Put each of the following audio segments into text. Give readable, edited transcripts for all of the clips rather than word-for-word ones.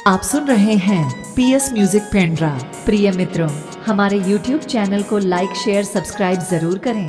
आप सुन रहे हैं पीएस म्यूजिक पेंड्रा। प्रिय मित्रों, हमारे YouTube चैनल को लाइक शेयर सब्सक्राइब जरूर करें।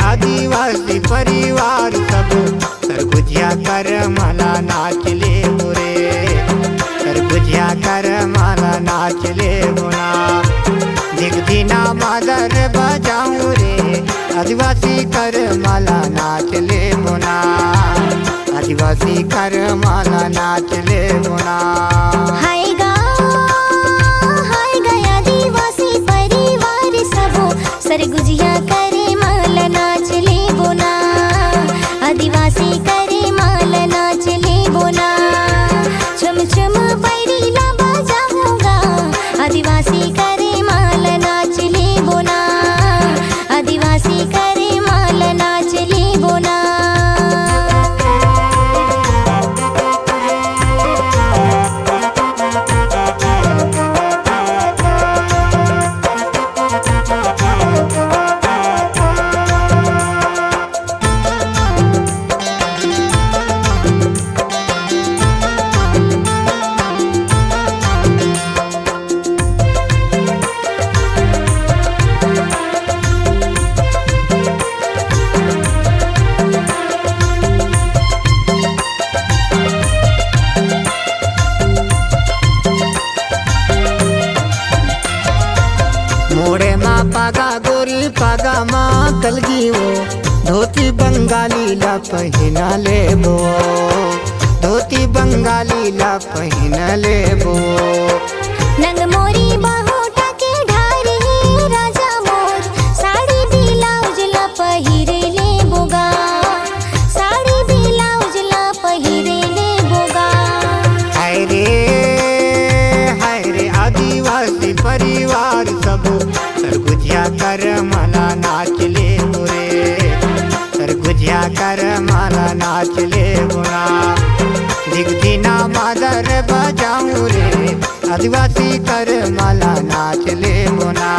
आदिवासी परिवार सब सरगुजिया कर मला नाचले बुरे, सरगुजिया कर मला नाचले बुना। दिगदिना मादर बजाऊं रे, आदिवासी कर मला नाचले बुना, आदिवासी कर मला नाचले बुना। सरगुजिया करे माल नाचले बोना, आदिवासी करे माल नाचले बोना। चुम चुम बैरीला बजाऊंगा, आदिवासी करे माल नाचले बोना, आदिवासी करे माल नाचले बोना। मोड़े माँ पागा गोरी पागा माँ कलगी वो, धोती बंगाली ला पहिना ले बो, धोती बंगाली ला पहिना ले बो। नंग मोरी बाहोटा के ढारे राजा मोर, साड़ी ब्लाउज ला पहिरे ले बोगा, साड़ी ब्लाउज ला पहिरे ले बोगा। हाय रे आदिवासी परिवार सब सरगुजिया कर मला नाचले बुरे, सरगुजिया कर मला नाचले बुना। दिगदिना मादर बजाऊं रे, आदिवासी कर मला नाचले बुना,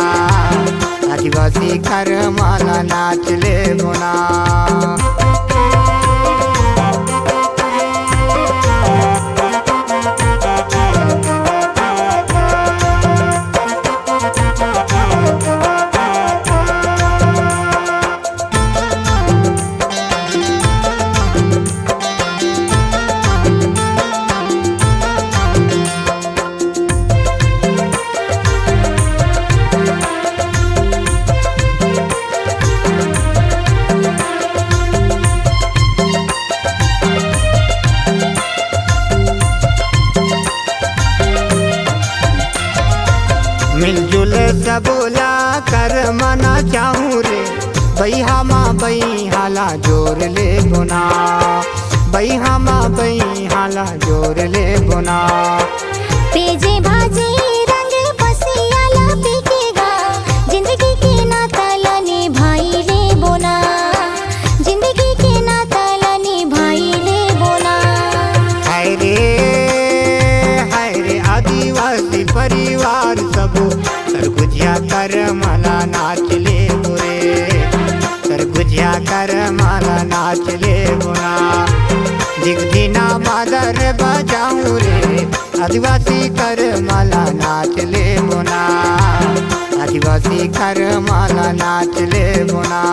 आदिवासी कर मला नाचले बुना। मिलजुल सबोला कर मना चाहूँ रे, बैहा माँ बैहाला जोर ले बुना, बैहा माँ बैहाला जोर ले बुना। तेजे भाजे रंग बसियाला पीकेगा, जिंदगी के नाता लाने भाई ले बोना, जिंदगी के नाता लाने भाई ले बोना। हाय रे आदिवासी परिवार सब सरगुजिया कर मला नाचले बुरे, सरगुजिया कर मला नाचले बुना। दिगदिना मादर बजाऊं रे, आदिवासी कर मला नाचले बुना, आदिवासी कर मला नाचले बुना।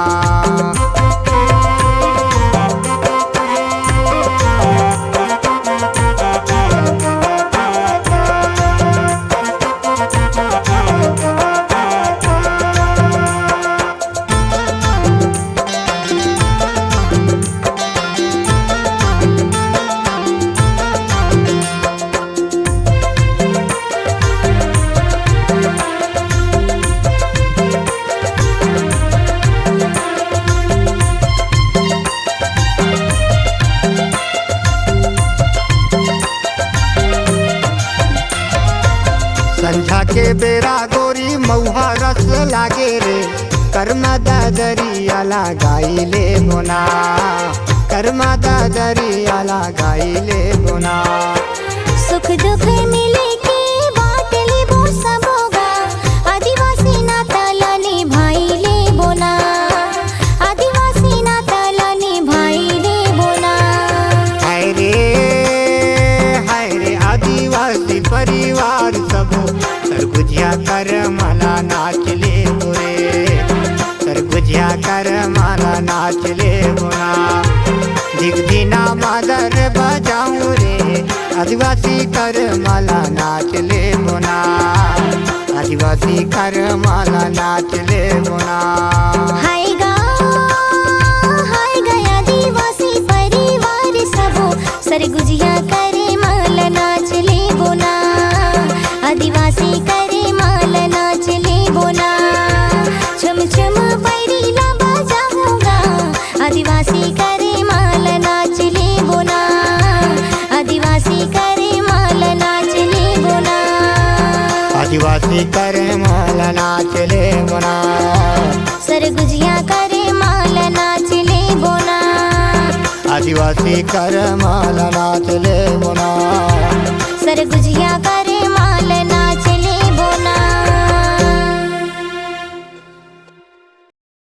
बेरा गोरी मऊहा रस लागे रे कर्मा दरिया लगाइले बुना कर्मा दरिया लगाइले बुना सुख दुख मिले के बात लेबो सबोगा आदिवासी नाताला निभाइले बोना आदिवासी नाताला निभाइले बोना हाय रे आदिवासी परिवार सब सरगुजिया कर मला नाचले बुरे सरगुजिया कर मला नाचले बुना दिगदिना मादर बजाऊं रे आदिवासी कर मला नाचले बुना आदिवासी कर मला नाचले बुना हाय गा आदिवासी परिवार सबो सरगुजिया करे माल नाचले बोना आदिवासी करे माल नाचले बोना छम छम पैरीला बजाऊंगा आदिवासी करे माल नाचले बोना आदिवासी करे माल नाचले बोना आदिवासी कर मला नाचले बुना सरगुजिया करे माल नाचले बोना आदिवासी कर मला नाचले